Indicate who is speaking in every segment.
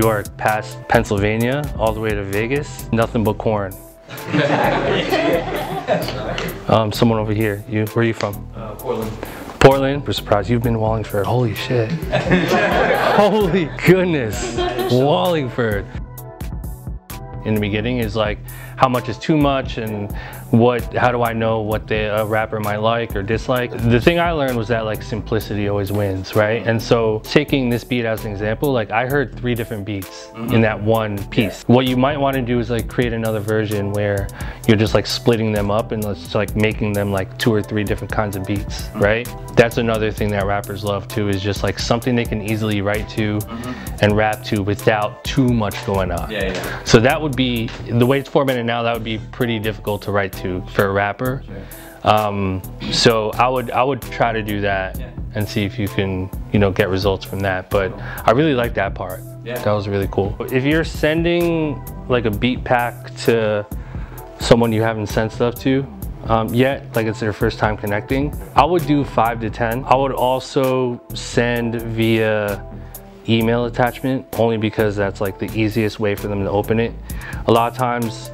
Speaker 1: York, past Pennsylvania, all the way to Vegas, nothing but corn. Someone over here, where are you from?
Speaker 2: Portland.
Speaker 1: Portland? We're surprised you've been to Wallingford. Holy shit. Holy goodness. Wallingford. In the beginning is like, how much is too much, and how do I know what a rapper might like or dislike? The thing I learned was that like simplicity always wins, right? And so taking this beat as an example, like I heard 3 different beats in that one piece. What you might want to do is like create another version where you're just like splitting them up and let's like making them like 2 or 3 different kinds of beats, right? That's another thing that rappers love too, is just like something they can easily write to and rap to without too much going on. So that would be, the way it's formatted now, that would be pretty difficult to write to for a rapper. So I would try to do that and see if you can, you know, get results from that. But I really like that part. That was really cool. If you're sending like a beat pack to someone you haven't sent stuff to yet, like it's their first time connecting, I would do 5 to 10. I would also send via email attachment, only because that's like the easiest way for them to open it. A lot of times,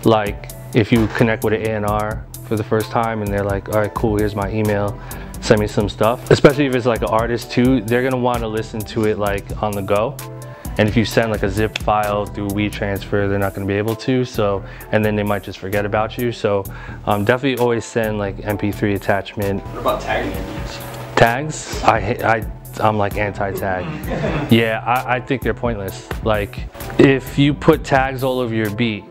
Speaker 1: like if you connect with an A&R for the first time and they're like, all right, cool, here's my email, send me some stuff. Especially if it's like an artist too, they're gonna want to listen to it like on the go. And if you send like a zip file through WeTransfer, they're not gonna be able to, so, and then they might just forget about you. So definitely always send like MP3 attachment.
Speaker 2: What about tagging your beats?
Speaker 1: Tags? I'm like anti-tag. Yeah, I think they're pointless. Like if you put tags all over your beat,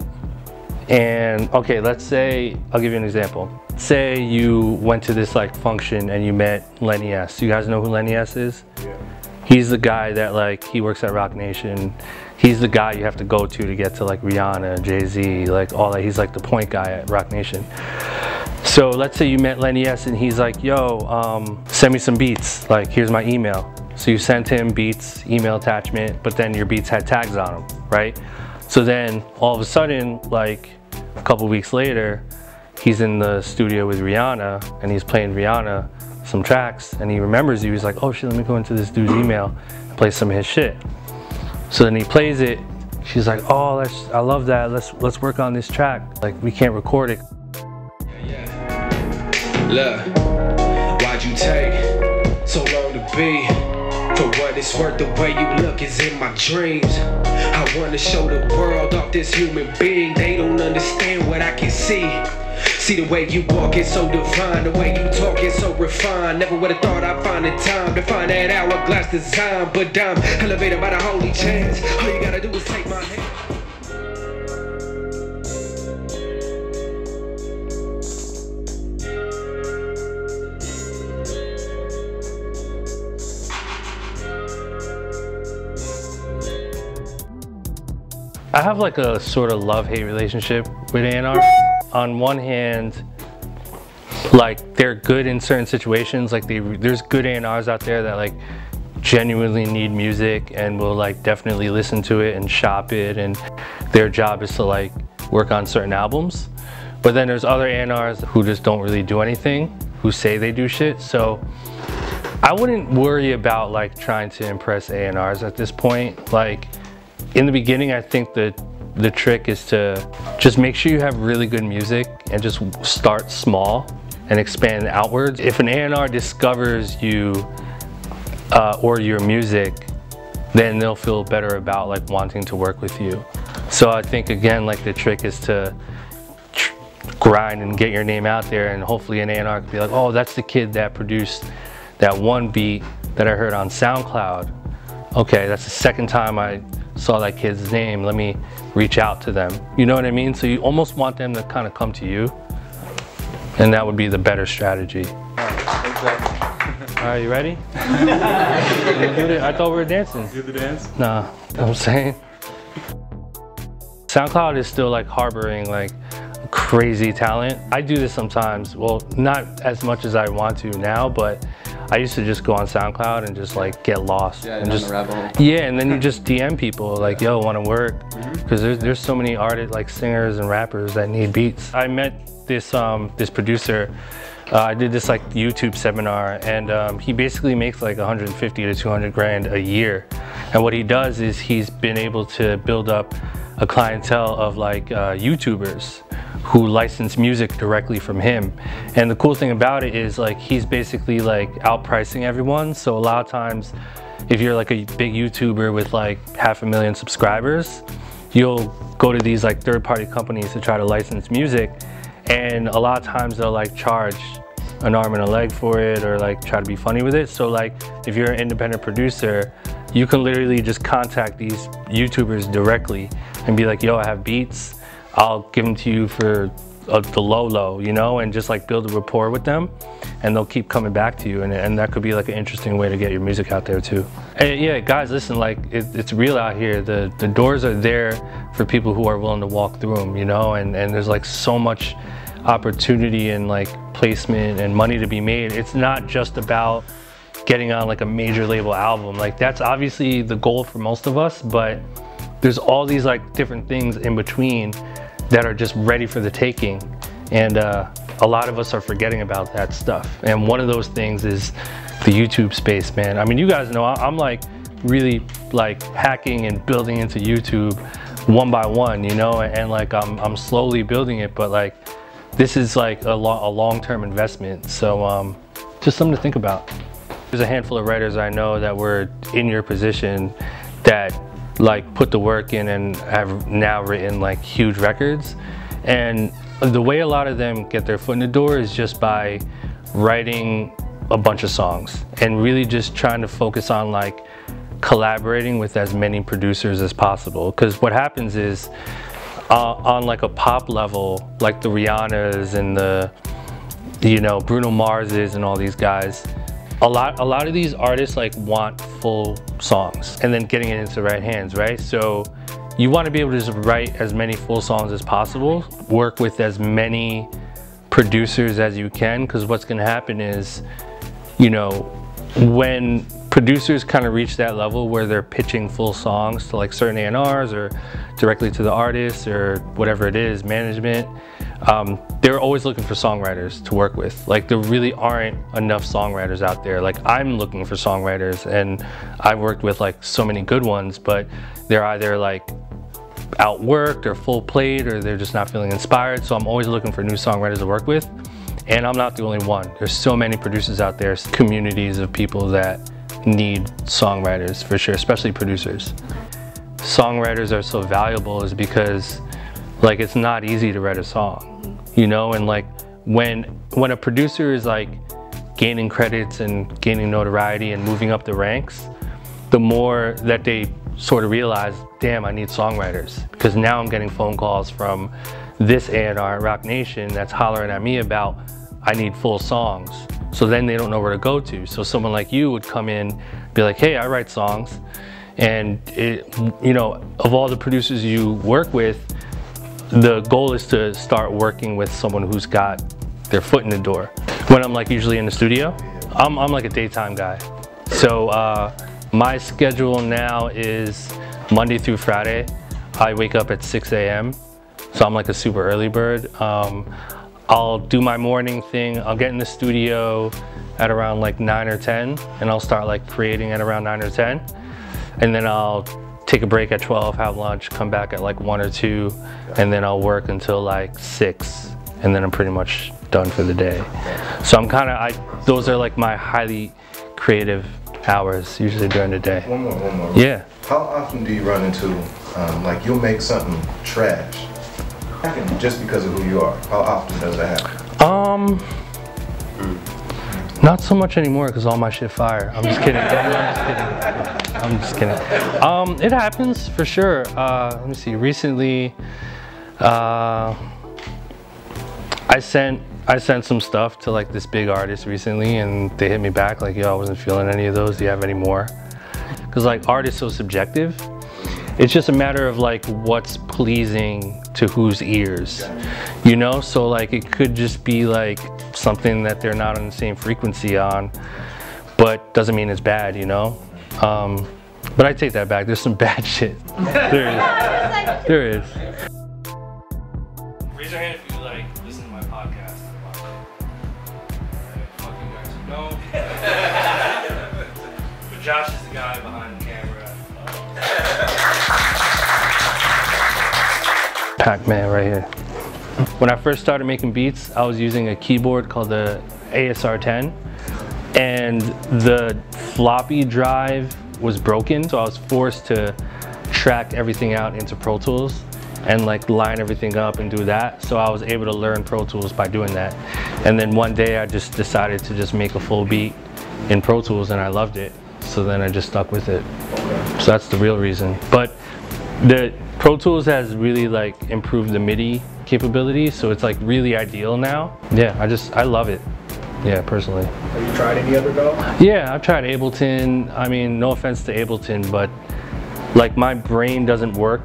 Speaker 1: and okay, let's say, I'll give you an example. Say you went to this like function and you met Lenny S. You guys know who Lenny S is? Yeah. He's the guy that like, he works at Roc Nation. He's the guy you have to go to get to like Rihanna, Jay-Z, like all that. He's like the point guy at Roc Nation. So let's say you met Lenny S and he's like, yo, send me some beats, like here's my email. So you sent him beats, email attachment, but then your beats had tags on them, right? So then all of a sudden, like a couple weeks later, he's in the studio with Rihanna and he's playing Rihanna some tracks and he remembers you. He's like, oh shit, let me go into this dude's email and play some of his shit. So then he plays it. She's like, oh, I love that. Let's work on this track. Like we can't record it.
Speaker 3: Look, why'd you take so long to be? For what it's worth, the way you look is in my dreams. I wanna show the world off this human being. They don't understand what I can see. See the way you walk is so divine, the way you talk is so refined. Never would've thought I'd find the time to find that hourglass design, but I'm elevated by the holy chance. All you gotta do is take my hand.
Speaker 1: I have like a sort of love-hate relationship with A&R. On one hand, like they're good in certain situations. Like there's good A&Rs out there that like genuinely need music and will like definitely listen to it and shop it, and their job is to like work on certain albums. But then there's other A&Rs who just don't really do anything, who say they do shit. So I wouldn't worry about like trying to impress A&Rs at this point. Like in the beginning, I think that the trick is to just make sure you have really good music and just start small and expand outwards. If an A&R discovers you or your music, then they'll feel better about like wanting to work with you. So I think again, like the trick is to grind and get your name out there, and hopefully an A&R can be like, oh, that's the kid that produced that one beat that I heard on SoundCloud. Okay, that's the second time I saw that kid's name, let me reach out to them. You know what I mean? So you almost want them to kind of come to you, and that would be the better strategy. All right, you ready? I thought we were dancing.
Speaker 2: Do the dance?
Speaker 1: Nah, you know what I'm saying? SoundCloud is still like harboring like crazy talent. I do this sometimes, well, not as much as I want to now, but I used to just go on SoundCloud and just like get lost.
Speaker 2: Yeah,
Speaker 1: and just
Speaker 2: the rabbit hole.
Speaker 1: Yeah, and then you just DM people like, yo, want to work? Because there's so many artists, like singers and rappers that need beats. I met this this producer I did this like YouTube seminar, and he basically makes like 150 to 200 grand a year. And what he does is he's been able to build up a clientele of like YouTubers who license music directly from him. And the cool thing about it is like he's basically like outpricing everyone. So a lot of times if you're like a big YouTuber with like 500,000 subscribers, you'll go to these like third-party companies to try to license music, and a lot of times they'll like charge an arm and a leg for it, or like try to be funny with it. So like if you're an independent producer, you can literally just contact these YouTubers directly and be like, yo, I have beats, I'll give them to you for the low, you know, and just like build a rapport with them, and they'll keep coming back to you, and that could be like an interesting way to get your music out there too. And yeah, guys, listen, like it's real out here. The doors are there for people who are willing to walk through them, you know, and there's like so much opportunity and like placement and money to be made. It's not just about getting on like a major label album. Like that's obviously the goal for most of us, but there's all these like different things in between that are just ready for the taking, and a lot of us are forgetting about that stuff. And one of those things is the YouTube space, man. I mean, you guys know I'm like really like hacking and building into YouTube one by one, you know, and like I'm slowly building it, but like this is like a long-term investment. So just something to think about. There's a handful of writers I know that were in your position that like put the work in and have now written like huge records, and the way a lot of them get their foot in the door is just by writing a bunch of songs and really just trying to focus on like collaborating with as many producers as possible. Because what happens is on like a pop level, like the Rihannas and the, you know, Bruno Marses and all these guys, a lot of these artists like want full songs and then getting it into the right hands, right? So you want to be able to just write as many full songs as possible, work with as many producers as you can, because what's going to happen is, you know, when producers kind of reach that level where they're pitching full songs to like certain A&Rs or directly to the artists or whatever it is, management, they're always looking for songwriters to work with. Like there really aren't enough songwriters out there. Like I'm looking for songwriters, and I've worked with like so many good ones, but they're either like outworked or full played, or they're just not feeling inspired. So I'm always looking for new songwriters to work with, and I'm not the only one. There's so many producers out there, communities of people that need songwriters for sure, especially producers. Songwriters are so valuable is because like it's not easy to write a song, you know, and like when a producer is like gaining credits and gaining notoriety and moving up the ranks, the more that they sort of realize, damn, I need songwriters, because now I'm getting phone calls from this A&R at Rock Nation that's hollering at me about I need full songs. So then they don't know where to go to. So someone like you would come in, be like, hey, I write songs, and it, you know, of all the producers you work with, the goal is to start working with someone who's got their foot in the door. When I'm like usually in the studio, I'm like a daytime guy. So my schedule now is Monday through Friday. I wake up at 6 a.m. So I'm like a super early bird. I'll do my morning thing. I'll get in the studio at around like 9 or 10, and I'll start like creating at around 9 or 10. And then I'll take a break at 12, have lunch, come back at like 1 or 2, and then I'll work until like 6, and then I'm pretty much done for the day. So I'm kind of, those are like my highly creative hours usually during the day.
Speaker 2: One more.
Speaker 1: Yeah.
Speaker 2: How often do you run into, like you'll make something trash, just because of who you are? How often does that happen?
Speaker 1: Not so much anymore because all my shit fire. I'm just kidding. I'm just kidding. It happens for sure. Let me see. Recently, I sent some stuff to like this big artist recently, and they hit me back like, yo, I wasn't feeling any of those. Do you have any more? Because like art is so subjective. It's just a matter of like what's pleasing to whose ears, you know? So like it could just be like something that they're not on the same frequency on, but doesn't mean it's bad, you know? But I take that back. There's some bad shit. There is. Raise your hand if you like listen to my podcast. No. But Josh is the guy behind the camera. Pac-Man right here. When I first started making beats, I was using a keyboard called the ASR10, and the floppy drive was broken, so I was forced to track everything out into Pro Tools and like line everything up and do that. So I was able to learn Pro Tools by doing that. And then one day I just decided to just make a full beat in Pro Tools, and I loved it. So then I just stuck with it. So that's the real reason. But the Pro Tools has really like improved the MIDI capabilities, so it's like really ideal now. Yeah, I love it. Yeah, personally.
Speaker 4: Have you tried any other though?
Speaker 1: Yeah, I've tried Ableton. I mean, no offense to Ableton, but like my brain doesn't work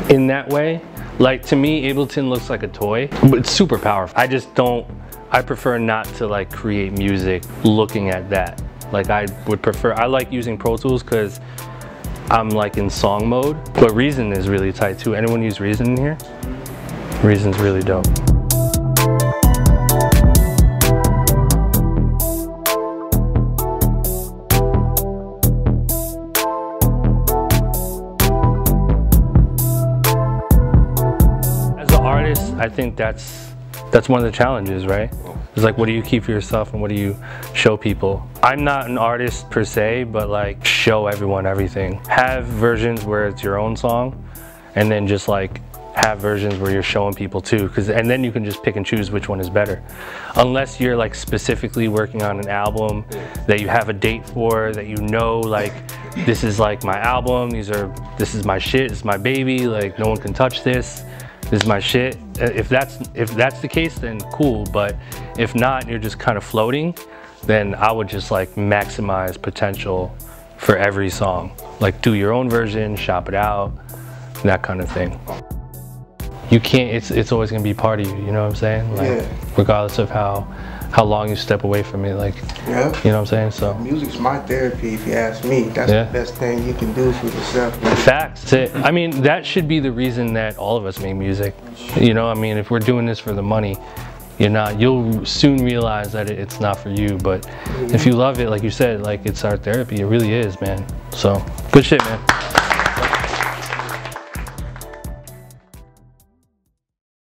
Speaker 1: in that way. Like to me, Ableton looks like a toy, but it's super powerful. I just don't, I prefer not to like create music looking at that. Like I would prefer, I like using Pro Tools because I'm like in song mode, but Reason is really tight too. Anyone use Reason in here? Reason's really dope. As an artist, I think that's one of the challenges, right? It's like, what do you keep for yourself and what do you show people? I'm not an artist per se, but like show everyone everything. Have versions where it's your own song, and then just like have versions where you're showing people too, and then you can just pick and choose which one is better. Unless you're like specifically working on an album that you have a date for, that you know like this is like my album, this is my shit, it's my baby, like no one can touch this. This is my shit. If that's the case, then cool. But if not, you're just kind of floating, then I would just like maximize potential for every song. Like do your own version, shop it out, that kind of thing. You can't, it's always gonna be part of you, you know what I'm saying? Like, yeah. Regardless of how long you step away from it, like, yeah. You know what I'm saying? So
Speaker 4: music's my therapy, if you ask me. That's the best thing you can do for yourself.
Speaker 1: Facts. That's it. I mean, that should be the reason that all of us make music. You know, I mean, if we're doing this for the money, you'll soon realize that it's not for you. But if you love it, like you said, like it's our therapy, it really is, man. So good shit, man.